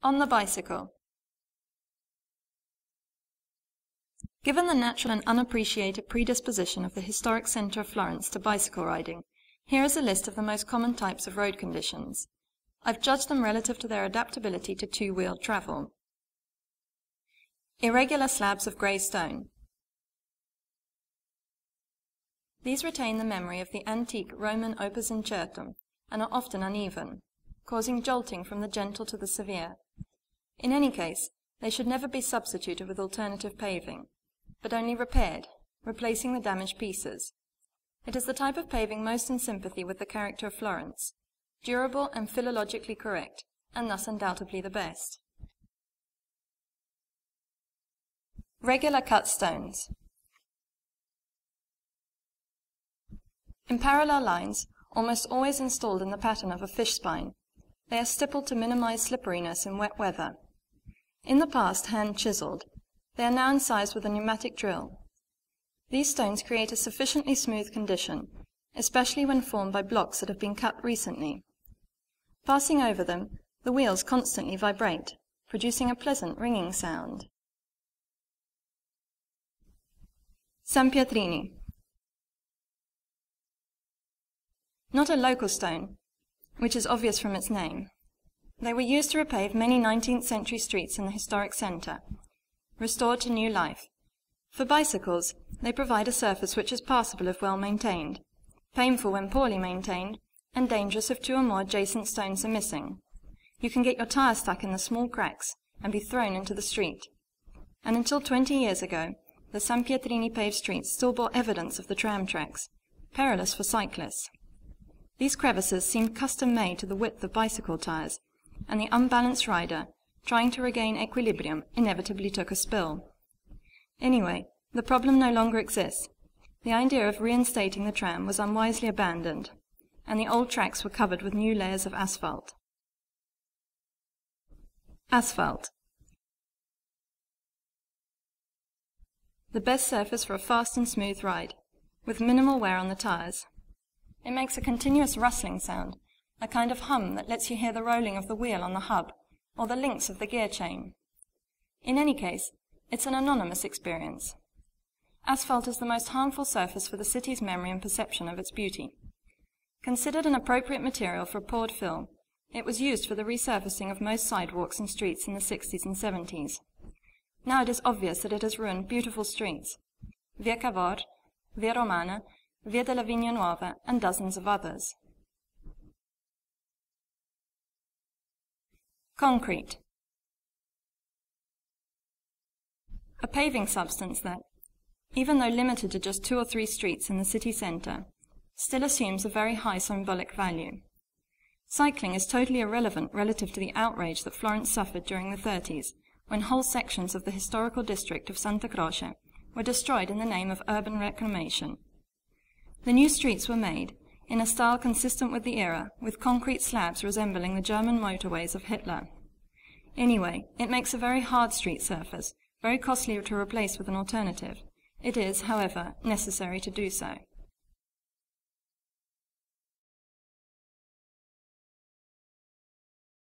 On the bicycle. Given the natural and unappreciated predisposition of the historic centre of Florence to bicycle riding, here is a list of the most common types of road conditions. I've judged them relative to their adaptability to two-wheeled travel. Irregular slabs of grey stone. These retain the memory of the antique Roman opus incertum and are often uneven, causing jolting from the gentle to the severe. In any case, they should never be substituted with alternative paving, but only repaired, replacing the damaged pieces. It is the type of paving most in sympathy with the character of Florence, durable and philologically correct, and thus undoubtedly the best. Regular cut stones. In parallel lines, almost always installed in the pattern of a fish spine, they are stippled to minimize slipperiness in wet weather. In the past hand-chiseled, they are now incised with a pneumatic drill. These stones create a sufficiently smooth condition, especially when formed by blocks that have been cut recently. Passing over them, the wheels constantly vibrate, producing a pleasant ringing sound. Sanpietrini. Not a local stone, which is obvious from its name. They were used to repave many 19th century streets in the historic centre, restored to new life. For bicycles, they provide a surface which is passable if well maintained, painful when poorly maintained, and dangerous if two or more adjacent stones are missing. You can get your tyre stuck in the small cracks and be thrown into the street. And until 20 years ago, the Sanpietrini paved streets still bore evidence of the tram tracks, perilous for cyclists. These crevices seemed custom-made to the width of bicycle tyres, and the unbalanced rider, trying to regain equilibrium, inevitably took a spill. Anyway, the problem no longer exists. The idea of reinstating the tram was unwisely abandoned, and the old tracks were covered with new layers of asphalt. Asphalt. The best surface for a fast and smooth ride, with minimal wear on the tyres. It makes a continuous rustling sound, a kind of hum that lets you hear the rolling of the wheel on the hub, or the links of the gear chain. In any case, it's an anonymous experience. Asphalt is the most harmful surface for the city's memory and perception of its beauty. Considered an appropriate material for poured fill, it was used for the resurfacing of most sidewalks and streets in the 60s and 70s. Now it is obvious that it has ruined beautiful streets. Via Cavour, Via Romana, Via della Vigna Nuova, and dozens of others. Concrete. A paving substance that, even though limited to just 2 or 3 streets in the city centre, still assumes a very high symbolic value. Cycling is totally irrelevant relative to the outrage that Florence suffered during the 30s, when whole sections of the historical district of Santa Croce were destroyed in the name of urban reclamation. The new streets were made, in a style consistent with the era, with concrete slabs resembling the German motorways of Hitler. Anyway, it makes a very hard street surface, very costly to replace with an alternative. It is, however, necessary to do so.